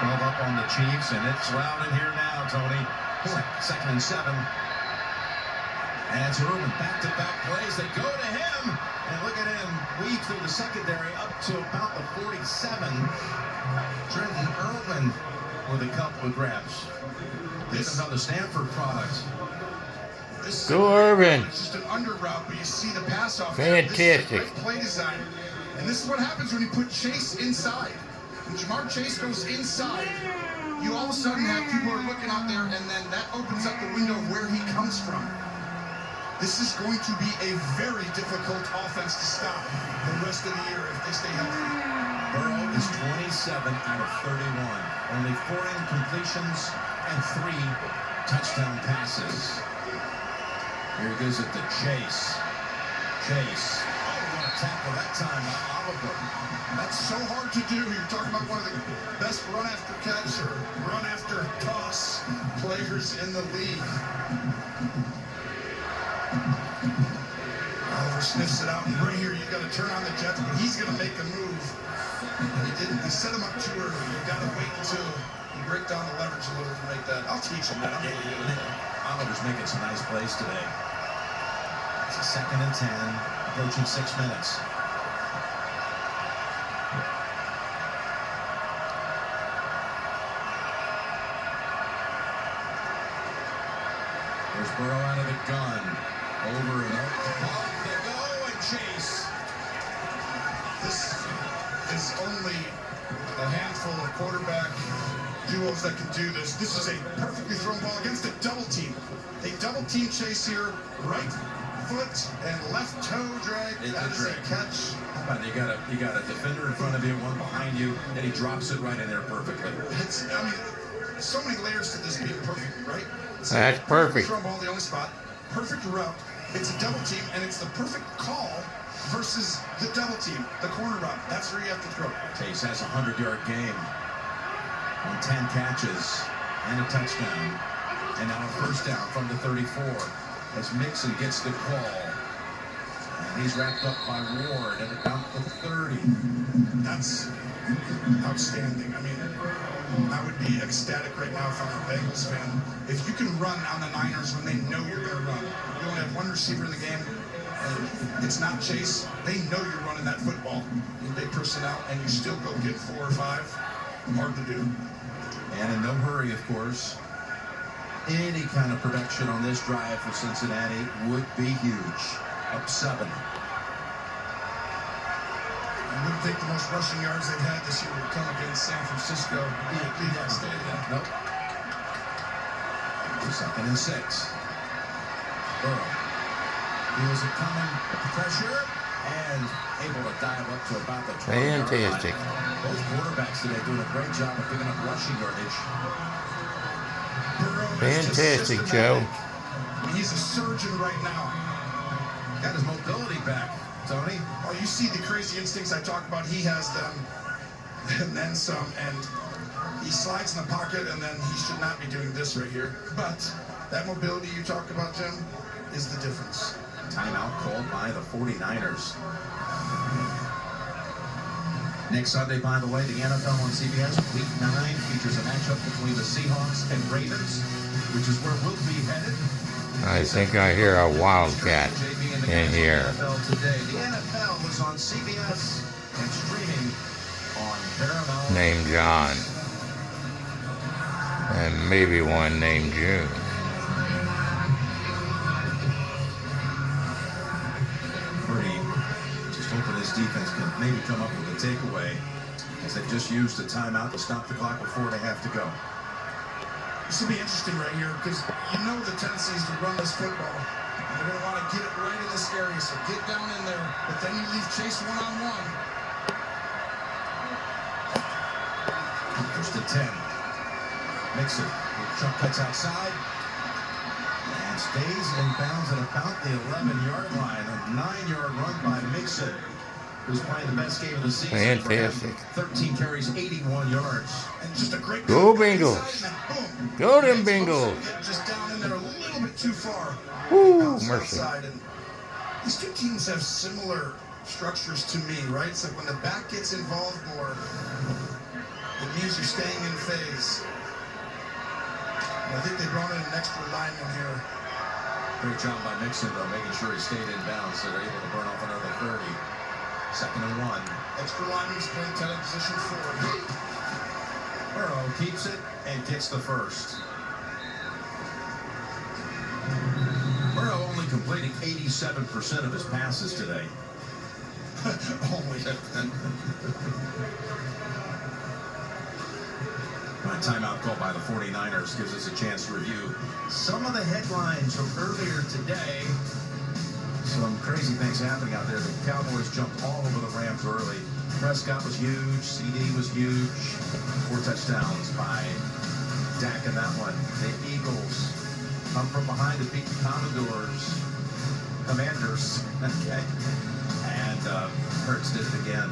12 up on the Chiefs, and it's loud in here now, Tony. Second and 7. And it's Irvin, back-to-back plays that go to him. And look at him weave through the secondary up to about the 47. Trenton Irvin with a couple of grabs. This is on the Stanford product. Go Irvin. It's just an under route, but you see the pass off. Fantastic. This is a great play design. And this is what happens when you put Chase inside. When Jamar Chase goes inside, you all of a sudden have people who are looking out there, and then that opens up the window of where he comes from. This is going to be a very difficult offense to stop the rest of the year if they stay healthy. Burrow is 27 out of 31. Only 4 incompletions and 3 touchdown passes. Here he goes at the Chase. Chase. Oh, what a tackle that time by Oliver. That's so hard to do. You're talking about one of the best run after catch or run after toss players in the league. Oliver sniffs it out, and right here you got to turn on the Jets, but he's going to make a move. And he didn't. He set him up too early. You got to wait until you break down the leverage a little to make that. I'll teach him that. Oliver's making some nice plays today. It's a 2nd and 10, approaching 6 minutes. There's Burrow out of the gun. Over and over. Off they go, and Chase. This is only a handful of quarterback duos that can do this. This is a perfectly thrown ball against a double team. They double team Chase here, right foot and left toe drag. That is a catch. How about you got a defender in front of you, one behind you, and he drops it right in there perfectly. I mean, so many layers to this being perfect, right? That's perfect. Throw ball, the only spot. Perfect route. It's a double team, and it's the perfect call versus the double team, the corner route. That's where you have to throw. Chase has a 100-yard game on 10 catches and a touchdown. And now a first down from the 34 as Mixon gets the call. And he's wrapped up by Ward at about the 30. That's outstanding. I mean, I would be ecstatic right now if I'm a Bengals fan. If you can run on the Niners when they know you're going to run. You only have one receiver in the game, and it's not Chase. They know you're running that football in big personnel, and you still go get 4 or 5. Hard to do. And in no hurry, of course. Any kind of production on this drive for Cincinnati would be huge. Up 7. I wouldn't think the most rushing yards they've had this year would come against San Francisco. Leave that stadium. Nope. 2nd and 6. Burrow feels it coming, pressure, and able to dive up to about the 20-yard line. Fantastic. Both quarterbacks today doing a great job of picking up rushing yardage. Fantastic, Joe. He's a surgeon right now. Got his mobility back, Tony. Oh, you see the crazy instincts I talk about. He has them, and then some. And he slides in the pocket, and then he should not be doing this right here. But that mobility you talk about, Jim, is the difference. Timeout called by the 49ers. Next Sunday, by the way, the NFL on CBS, Week 9, features a matchup between the Seahawks and Raiders, which is where we'll be headed. I think I hear a wildcat in here. Today. The NFL is on CBS and streaming on Paramount. Named John. And maybe one named June. Hoping this defense can maybe come up with a takeaway as they've just used a timeout to stop the clock before they have to go. This will be interesting right here because you know the tendency is to run this football. And they're going to want to get it right in this area, so get down in there. But then you leave Chase one-on-one. First and 10. Mixon. Chuck cuts outside. And stays in bounds at about the 11-yard line. A 9-yard run by Mixon, who's playing the best game of the season. Fantastic. 13 carries, 81 yards. And just a great Go Bengals. Go them Bengals. Just down in there a little bit too far. Woo, mercy. And these two teams have similar structures to me, right? It's like when the back gets involved more, It means you're staying in phase. And I think they brought in an extra lineman here. Great job by Mixon, though, making sure he stayed in bounds, so they're able to burn off another 30. 2nd and 1. Extra lineman's playing tight end position 4. Burrow keeps it and gets the first. Burrow only completing 87% of his passes today. Only. My timeout call by the 49ers gives us a chance to review some of the headlines from earlier today. Some crazy things happening out there. The Cowboys jumped all over the Rams early. Prescott was huge. CD was huge. 4 touchdowns by Dak in that one. The Eagles come from behind to beat the Commanders. Okay. And Hurts did it again.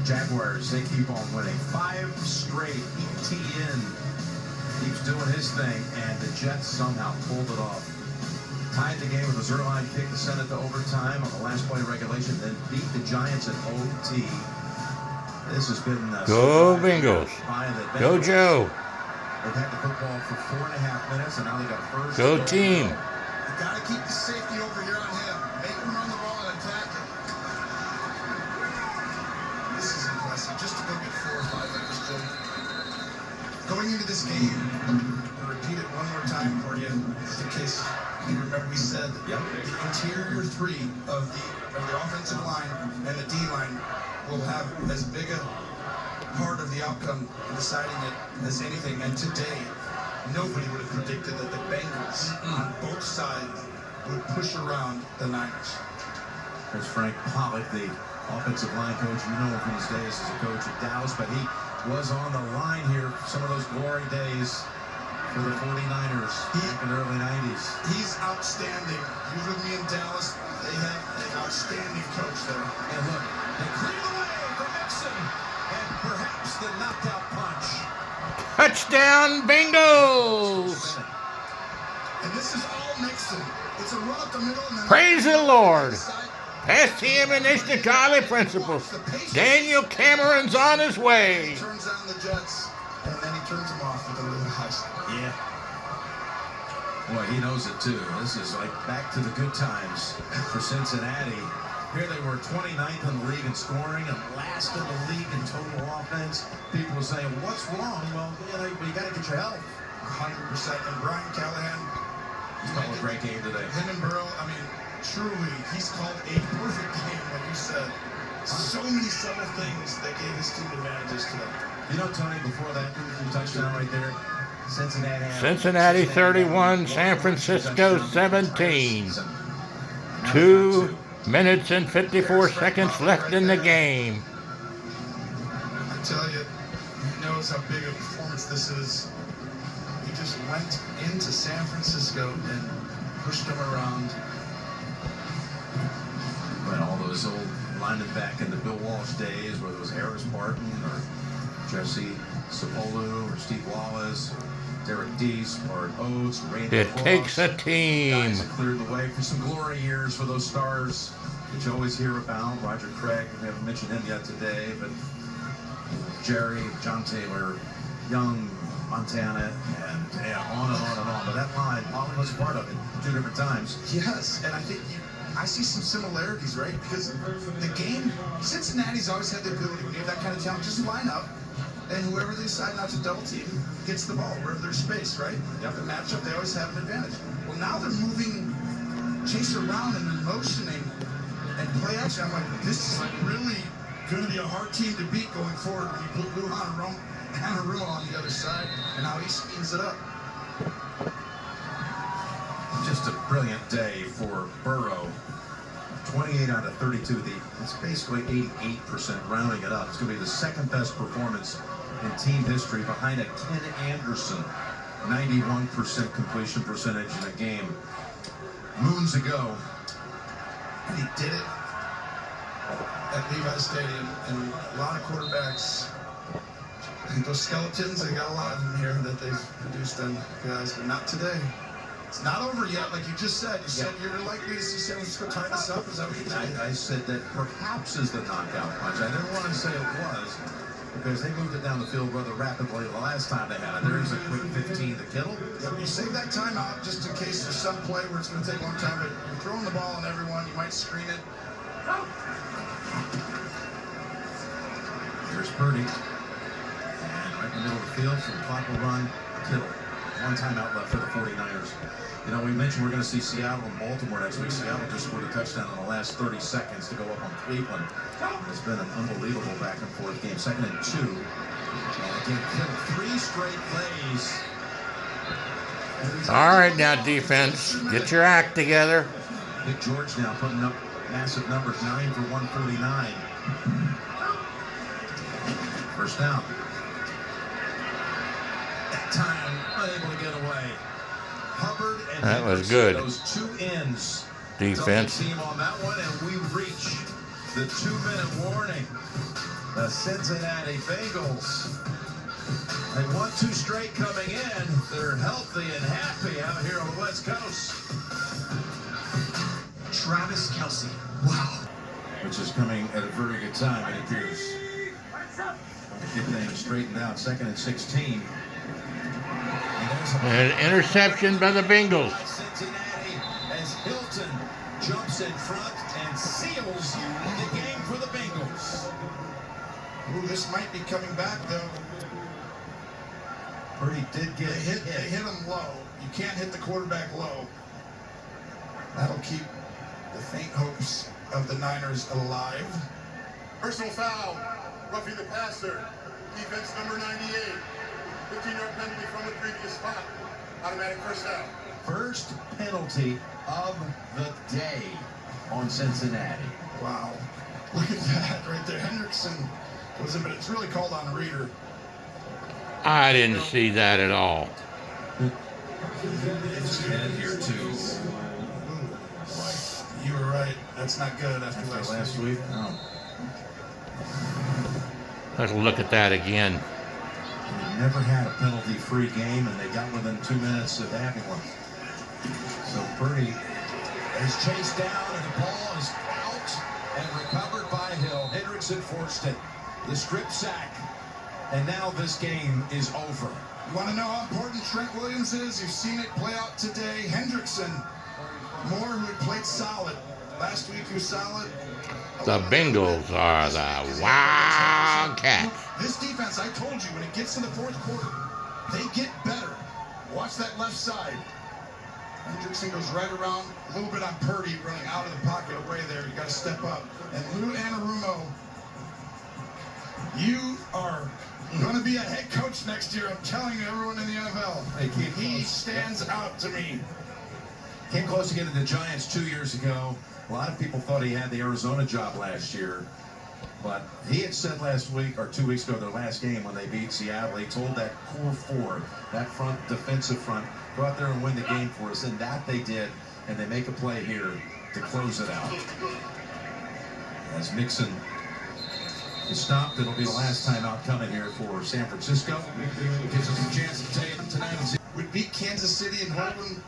Jaguars, they keep on winning. 5 straight. ETN keeps doing his thing, and the Jets somehow pulled it off. Tied the game with a Zerline kick to send it to overtime on the last play of regulation, then beat the Giants at OT. This has been Go Bengals. Go Joe. They've had the football for 4.5 minutes, and now they got a first. Go team. You got to keep the safety over here on him. Make him run the ball and attack it. This is impressive. Just to go get 4 or 5 like this, Joe. Going into this game, I'll repeat it one more time for you, just in case you remember we said the interior 3 of the offensive line and the D line will have as big a part of the outcome in deciding it as anything. And today, nobody would have predicted that the Bengals on both sides would push around the Niners. There's Frank Pollock, the offensive line coach. You know him from his days as a coach at Dallas, but he was on the line here some of those glory days for the 49ers back in the early 90s. He's outstanding. He was with me in Dallas. They have an outstanding coach there. And look, they clear the way for Mixon, and perhaps the knockout punch. Touchdown Bengals. And this is all Mixon. It's a run up the middle. And then Praise the Lord. Past the ammunition Charlie principles. Daniel Cameron's on his way. He turns on the Jets, and then he turns them off with a little hush. Yeah. Boy, he knows it too. This is like back to the good times for Cincinnati. Here they were 29th in the league in scoring and last in the league in total offense. People were saying, what's wrong? Well, you got to get your help. 100%. And Brian Callahan, He's called a great game today. him and Burrow, I mean, truly, he's called a perfect game, like you said. So many subtle things that gave his team advantages today. You know, Tony, before that touchdown right there, Cincinnati 31, San Francisco 17. 2 minutes and 54 seconds left in the game. I tell you, he knows how big a performance this is. He just went into San Francisco and pushed them around. But all those old linemen back in the Bill Walsh days, whether it was Harris Barton or Jesse Sapolu or Steve Wallace or Derek Deese or Oates, Randy It Cross, takes a team. guys that cleared the way for some glory years for those stars that you always hear about. Roger Craig, we haven't mentioned him yet today, but Jerry, John Taylor, Young, Montana, and on and on and on. But that line, Polly was a part of it 2 different times. Yes, and I think I see some similarities, right? Because the game, Cincinnati's always had the ability, when you have that kind of talent, just line up, and whoever they decide not to double team gets the ball, wherever there's space, right? Yep. The matchup, they always have an advantage. Well, now they're moving Chase around and they're motioning and play action. I'm like, this is really going to be a hard team to beat going forward when you put Lujan Hanarumo on the other side and how he speeds it up. Just a brilliant day for Burrow. 28 out of 32. It's basically 88%, rounding it up. It's going to be the second best performance in team history behind a Ken Anderson 91% completion percentage in a game moons ago. And he did it at Levi Stadium, and a lot of quarterbacks, and those skeletons, they got a lot of them here that they've produced on guys, but not today. It's not over yet, like you just said. You said you're likely to see San Francisco tie this up. Is that what you're saying? I said that perhaps is the knockout punch. I didn't want to say it was, because they moved it down the field rather rapidly the last time they had it. There's a quick 15 to Kittle. Yep, you save that timeout just in case there's some play where it's going to take a long time, but you're throwing the ball on everyone. You might screen it. Here's Purdy. And right in the middle of the field, from clock will run, Kittle. One timeout left for the 49ers. You know, we mentioned we're going to see Seattle and Baltimore next week. Seattle just scored a touchdown in the last 30 seconds to go up on Cleveland. It's been an unbelievable back and forth game. 2nd and 2. And again, Kittle, 3 straight plays. All right, now defense, get your act together. Big George now putting up massive numbers, 9 for 149. First down. That time, unable to get away. Hubbard and that was Hendrickson, good. those 2 ends. Defense. Team on that one, and we reach the 2-minute warning. The Cincinnati Bengals. They won 2 straight coming in. They're healthy and happy out here on the West Coast. Travis Kelce. Wow. Which is coming at a very good time, it appears. Get things straightened out. 2nd and 16. An interception by the Bengals. Cincinnati as Hilton jumps in front and seals the game for the Bengals. Ooh, this might be coming back, though. Purdy did get They hit him low. You can't hit the quarterback low. That'll keep the faint hopes of the Niners alive. Personal foul, roughing the passer. Defense number 98. 15-yard penalty from the previous spot. Automatic first down. First penalty of the day on Cincinnati. Wow. Look at that right there. Hendrickson was in, but it's really called on Reader. I didn't see that at all. It's head here too. You were right. That's not good after Last week. No. Let's look at that again. They never had a penalty-free game, and they got within 2 minutes of having one. So Purdy is chased down, and the ball is out and recovered by Hill. Hendrickson forced it. The strip sack. And now this game is over. You want to know how important Trent Williams is? You've seen it play out today. Hendrickson, Moore, who had played solid. Last week, he was solid. The Bengals are the Wildcats. This defense, I told you, when it gets to the 4th quarter, they get better. Watch that left side. Hendrickson goes right around, a little bit on Purdy, running out of the pocket away there. You got to step up. And Lou Anarumo, you are going to be a head coach next year. I'm telling you, everyone in the NFL. He stands out to me. Came close to getting the Giants 2 years ago. A lot of people thought he had the Arizona job last year. But he had said last week, or 2 weeks ago, their last game when they beat Seattle, he told that core 4, that front, defensive front, go out there and win the game for us. And that they did. And they make a play here to close it out. As Mixon is stopped, it'll be the last time out coming here for San Francisco. Gives us a chance to take them tonight. Would beat Kansas City and hold them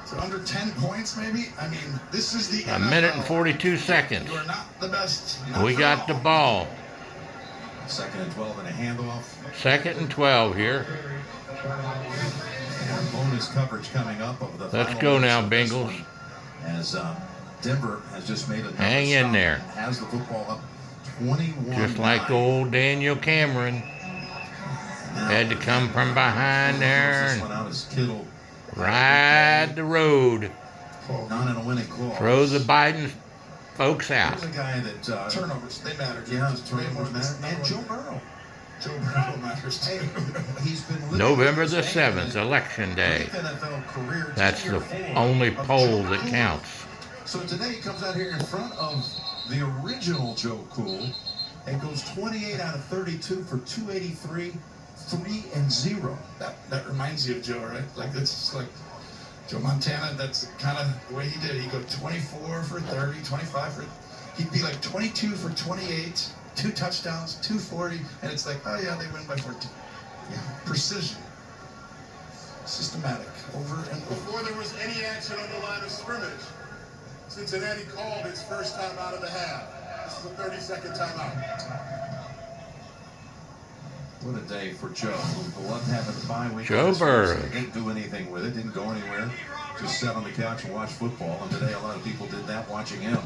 to under 10 points, maybe? I mean, this is the A NFL. minute and 42 seconds. You are not the best. We got the ball. 2nd and 12 and a handoff. 2nd and 12 here. And bonus coverage coming up of the Let's final go minutes now, of this Bengals. one, as Denver has just made a Hang in there. Has the football up 21. Just like old Daniel Cameron. Had to come from behind there This and one out as Kittle. ride the road. Not in a winning call. Throw the Biden folks out. Here's a guy that Turnovers, they matter. yeah, Just way more turnovers than matter. And that. Joe Burrow. Joe Burrow matters too. He's been living November with the his 7th, Election Day. NFL career That's the 10-year only of poll Joe that Cool. counts. So today he comes out here in front of the original Joe Cool and goes 28 out of 32 for 283, 3-0. That reminds you of Joe, right? Like it's like Joe Montana. That's kind of the way he did it. He'd go 24 for 30, 25 for. He'd be like 22 for 28, 2 touchdowns, 240, and it's like, oh yeah, they win by 14. Yeah, precision, systematic, over and over. Before there was any action on the line of scrimmage, Cincinnati called its first time out of the half. This is a 30-second timeout. What a day for Joe. Who loved having the bye week. Joe Burrow. Didn't do anything with it. Didn't go anywhere. Just sat on the couch and watched football. And today a lot of people did that watching him.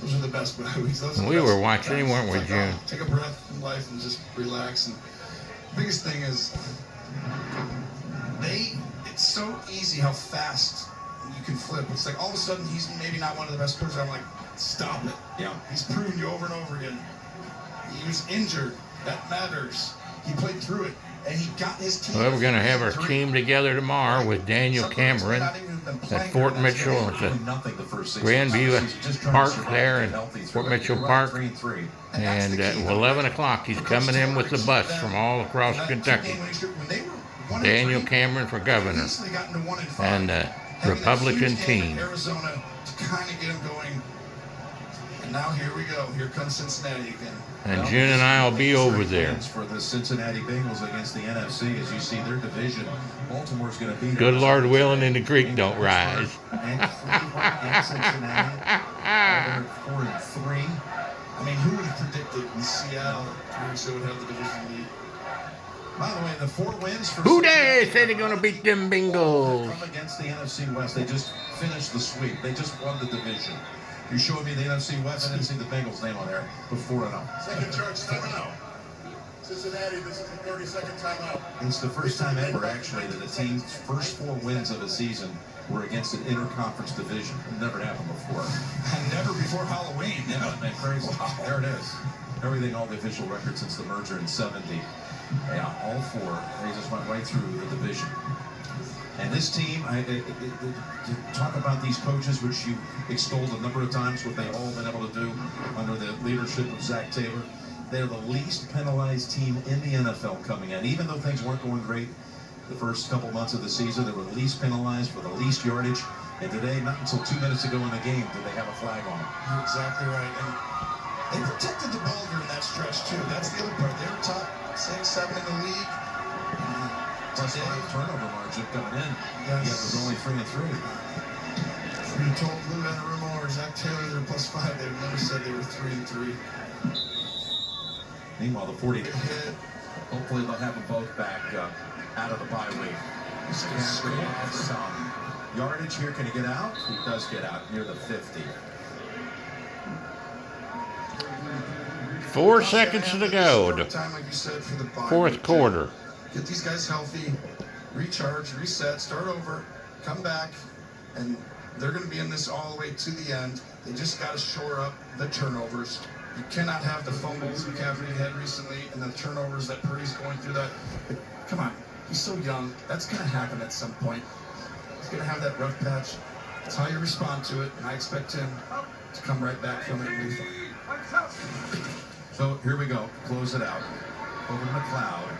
Those are the best bye weeks. We were watching him, weren't we, June? Take a breath from life and just relax. And the biggest thing is, it's so easy how fast you can flip. It's like all of a sudden he's maybe not one of the best coaches. I'm like, stop it. Yeah. He's proven you over and over again. He was injured. That matters. He played through it. And he got his team. Well, we're going to have our team together tomorrow with Daniel Cameron at Fort Mitchell. It's at Grandview Park there in Fort Mitchell Park. And at 11 o'clock, he's coming in with the bus from all across Kentucky. Daniel Cameron for governor and a Republican team. Arizona to kind of get him going. And now here we go. Here comes Cincinnati again. And June and I will be over there. For the Cincinnati Bengals against the NFC, as you see their division, Baltimore's going to be good Lord willing, and the creek don't rise. And Cincinnati, 4-3. I mean, who would have predicted in Seattle 3 weeks ago would have the division lead? By the way, the 4 wins for Who they say they're going to beat them Bengals? come against the NFC West. They just finished the sweep. They just won the division. You're showing me the NFC West. I didn't see the Bengals name on there, but 4-0. Second charge timeout. Cincinnati, this is the 32nd timeout. It's the first time ever, actually, that a team's first 4 wins of a season were against an interconference division. It never happened before. And never before Halloween. Yeah, man, crazy. Wow. There it is. Everything, all the official records since the merger in 70. Yeah, all 4. They just went right through the division. And this team, talk about these coaches, which you extolled a number of times, what they've all been able to do under the leadership of Zach Taylor. They're the least penalized team in the NFL coming in. Even though things weren't going great the first couple months of the season, they were the least penalized for the least yardage. And today, not until 2 minutes ago in the game, did they have a flag on them. You're exactly right. And they protected the ball during that stretch, too. That's the other part. They were top 6, 7 in the league. Plus 5 turnover margin coming in. Yes. Yeah, it was only 3-3. If you told Lou Anarumo or Zach Taylor they were +5, they would never said they were 3-3. Meanwhile, the 40 hopefully they'll have them both back out of the bye week. Some yardage here. Can he get out? He does get out near the 50. 4 seconds to go. Time, like you said, for the bye Fourth week. quarter. Get these guys healthy, recharge, reset, start over, come back, and they're going to be in this all the way to the end. They just got to shore up the turnovers. You cannot have the fumbles McCaffrey had recently and the turnovers that Purdy's going through that. But come on, he's so young. That's going to happen at some point. He's going to have that rough patch. That's how you respond to it, and I expect him to come right back from it and be fine. So here we go. Close it out. Over to McLeod.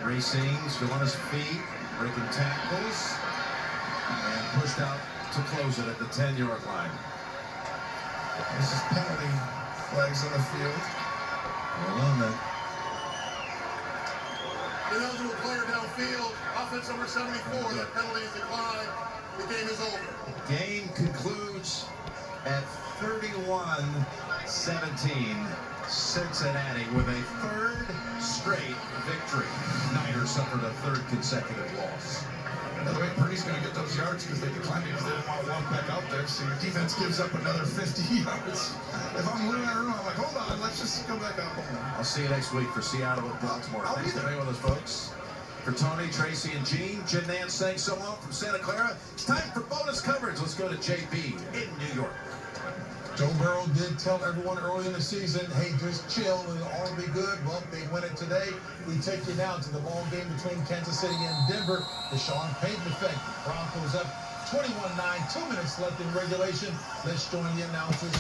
Racing, still on his feet, breaking tackles, and pushed out to close it at the 10-yard line. This is penalty flags on the field. Well on then. Ineligible player downfield. Offense number 74. That penalty is declined. The game is over. Game concludes at 31-17. Cincinnati with a 3rd straight victory. Niners suffered a 3rd consecutive loss. By the way, Purdy's going to get those yards because they declined it because they didn't want to walk back out there. So your defense gives up another 50 yards. If I'm Lou Anarumo, I'm like, hold on, let's just go back out. I'll see you next week for Seattle and Baltimore. Thanks for being with us, folks. For Tony, Tracy, and Gene, Jim Nance saying so long from Santa Clara. It's time for bonus coverage. Let's go to JB in New York. Joe Burrow did tell everyone early in the season, hey, just chill and it'll all be good. Well, they win it today. We take you now to the ball game between Kansas City and Denver. The Sean Payton effect. Broncos up 21-9, 2 minutes left in regulation. Let's join the announcers.